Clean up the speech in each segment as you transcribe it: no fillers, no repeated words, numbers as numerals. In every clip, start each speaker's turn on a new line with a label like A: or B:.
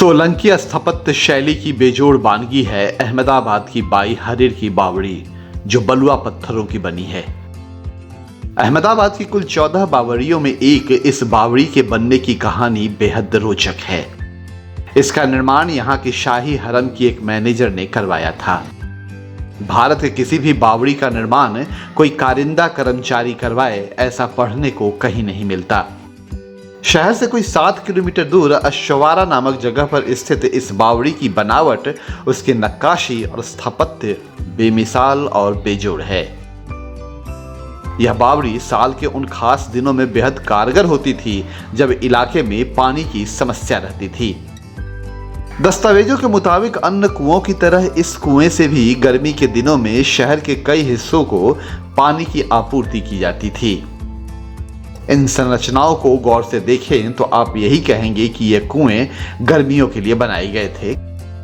A: सोलंकी स्थापत्य शैली की बेजोड़ वानगी है अहमदाबाद की बाई हरीर की बावड़ी, जो बलुआ पत्थरों की बनी है। अहमदाबाद की कुल 14 बावड़ियों में एक इस बावड़ी के बनने की कहानी बेहद रोचक है। इसका निर्माण यहाँ के शाही हरम की एक मैनेजर ने करवाया था। भारत के किसी भी बावड़ी का निर्माण कोई कारिंदा कर्मचारी करवाए, ऐसा पढ़ने को कहीं नहीं मिलता। शहर से कोई 7 किलोमीटर दूर अश्वारा नामक जगह पर स्थित इस बावड़ी की बनावट, उसकी नक्काशी और स्थापत्य बेमिसाल और बेजोड़ है। यह बावड़ी साल के उन खास दिनों में बेहद कारगर होती थी जब इलाके में पानी की समस्या रहती थी। दस्तावेजों के मुताबिक अन्य कुओं की तरह इस कुएं से भी गर्मी के दिनों में शहर के कई हिस्सों को पानी की आपूर्ति की जाती थी। इन संरचनाओं को गौर से देखें तो आप यही कहेंगे कि ये कुएं गर्मियों के लिए बनाए गए थे,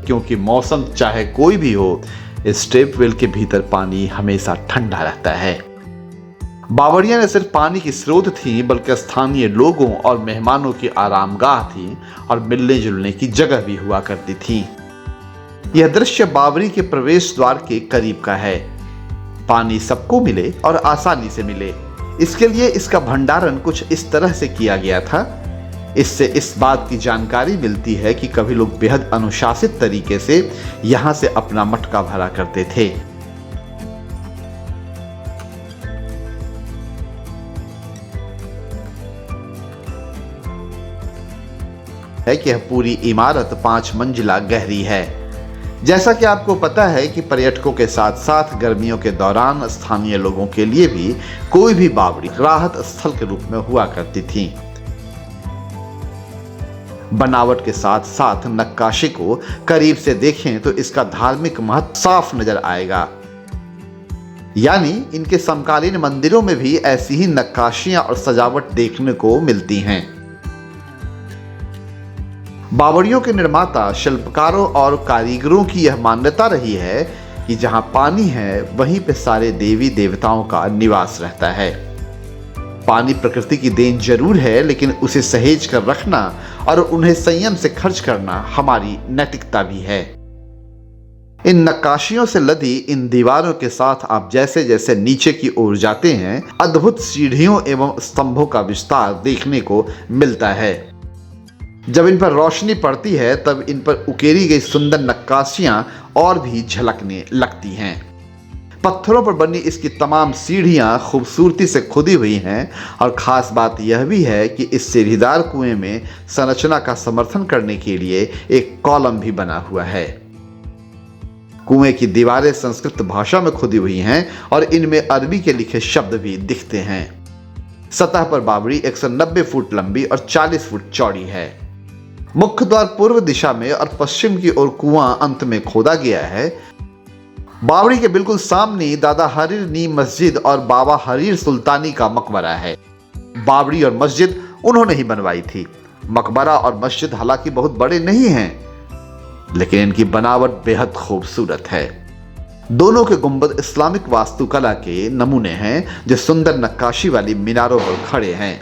A: क्योंकि मौसम चाहे कोई भी हो, इस ट्यूबवेल के भीतर पानी हमेशा ठंडा रहता है। बावड़ियां न सिर्फ पानी की स्रोत थीं, बल्कि स्थानीय लोगों और मेहमानों की आरामगाह थी और मिलने जुलने की जगह भी हुआ करती थी। यह दृश्य बावड़ी के प्रवेश द्वार के करीब का है। पानी सबको मिले और आसानी से मिले, इसके लिए इसका भंडारण कुछ इस तरह से किया गया था। इससे इस बात की जानकारी मिलती है कि कभी लोग बेहद अनुशासित तरीके से यहां से अपना मटका भरा करते थे। है कि यह पूरी इमारत 5 मंजिला गहरी है। जैसा कि आपको पता है कि पर्यटकों के साथ साथ गर्मियों के दौरान स्थानीय लोगों के लिए भी कोई भी बावड़ी राहत स्थल के रूप में हुआ करती थी। बनावट के साथ साथ नक्काशी को करीब से देखें तो इसका धार्मिक महत्व साफ नजर आएगा। यानी इनके समकालीन मंदिरों में भी ऐसी ही नक्काशियां और सजावट देखने को मिलती हैं। बावड़ियों के निर्माता, शिल्पकारों और कारीगरों की यह मान्यता रही है कि जहां पानी है वहीं पे सारे देवी देवताओं का निवास रहता है। पानी प्रकृति की देन जरूर है, लेकिन उसे सहेज कर रखना और उन्हें संयम से खर्च करना हमारी नैतिकता भी है। इन नक्काशियों से लदी इन दीवारों के साथ आप जैसे जैसे नीचे की ओर जाते हैं, अद्भुत सीढ़ियों एवं स्तंभों का विस्तार देखने को मिलता है। जब इन पर रोशनी पड़ती है तब इन पर उकेरी गई सुंदर नक्काशियां और भी झलकने लगती हैं। पत्थरों पर बनी इसकी तमाम सीढ़ियां खूबसूरती से खुदी हुई हैं और खास बात यह भी है कि इस सीढ़ीदार कुएं में संरचना का समर्थन करने के लिए एक कॉलम भी बना हुआ है। कुएं की दीवारें संस्कृत भाषा में खुदी हुई हैं और इनमें अरबी के लिखे शब्द भी दिखते हैं। सतह पर बावड़ी 190 फुट लंबी और 40 फुट चौड़ी है। मुख्य द्वार पूर्व दिशा में और पश्चिम की ओर कुआं अंत में खोदा गया है। बावड़ी के बिल्कुल सामने दादा हरीर नी मस्जिद और बाबा हरीर सुल्तानी का मकबरा है। बावड़ी और मस्जिद उन्होंने ही बनवाई थी। मकबरा और मस्जिद हालांकि बहुत बड़े नहीं हैं, लेकिन इनकी बनावट बेहद खूबसूरत है। दोनों के गुंबद इस्लामिक वास्तुकला के नमूने हैं, जो सुंदर नक्काशी वाली मीनारों पर खड़े हैं।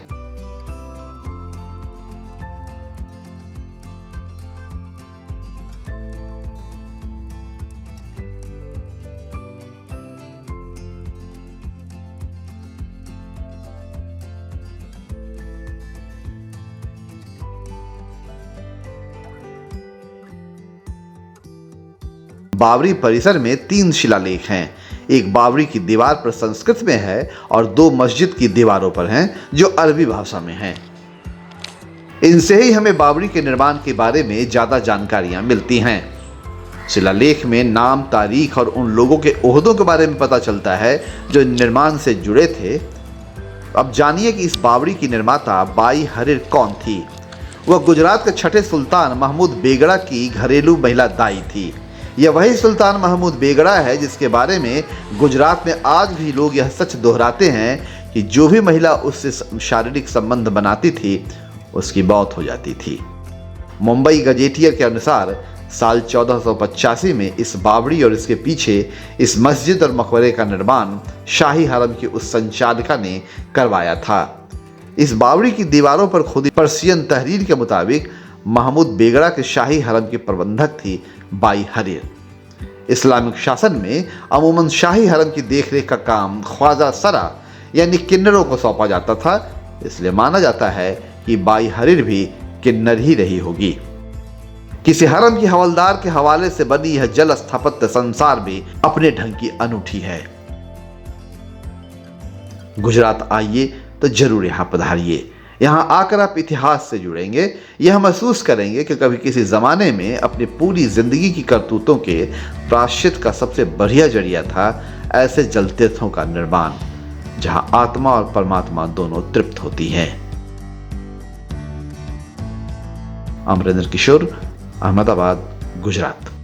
A: बावड़ी परिसर में 3 शिलालेख हैं। एक बावड़ी की दीवार पर संस्कृत में है और 2 मस्जिद की दीवारों पर हैं, जो अरबी भाषा में हैं। इनसे ही हमें बावड़ी के निर्माण के बारे में ज्यादा जानकारियां मिलती हैं। शिलालेख में नाम, तारीख और उन लोगों के ओहदों के बारे में पता चलता है जो निर्माण से जुड़े थे। अब जानिए कि इस बावड़ी की निर्माता बाई हरीर कौन थी। वह गुजरात के छठे सुल्तान महमूद बेगड़ा की घरेलू महिला दाई थी। यह वही सुल्तान महमूद बेगड़ा है जिसके बारे में गुजरात में आज भी लोग यह सच दोहराते हैं कि जो भी महिला उससे शारीरिक संबंध बनाती थी उसकी मौत हो जाती थी। मुंबई गजेटियर के अनुसार साल 1485 में इस बावड़ी और इसके पीछे इस मस्जिद और मकबरे का निर्माण शाही हरम की उस संचालिका ने करवाया था। इस बावड़ी की दीवारों पर खुदी पर्शियन तहरीर के मुताबिक महमूद बेगड़ा के शाही हरम की प्रबंधक थी बाई हरीर। इस्लामिक शासन में अमूमन शाही हरम की देखरेख का काम ख्वाजा सरा यानी किन्नरों को सौंपा जाता था, इसलिए माना जाता है कि बाई हरीर भी किन्नर ही रही होगी। किसी हरम की हवलदार के हवाले से बनी यह जल स्थापत्य संसार में अपने ढंग की अनूठी है। गुजरात आइए तो जरूर यहां पधारिए। यहां आकर आप इतिहास से जुड़ेंगे, यह महसूस करेंगे कि कभी किसी जमाने में अपनी पूरी जिंदगी की करतूतों के प्रायश्चित का सबसे बढ़िया जरिया था ऐसे जल तीर्थों का निर्माण, जहां आत्मा और परमात्मा दोनों तृप्त होती हैं। अमरेंद्र किशोर, अहमदाबाद, गुजरात।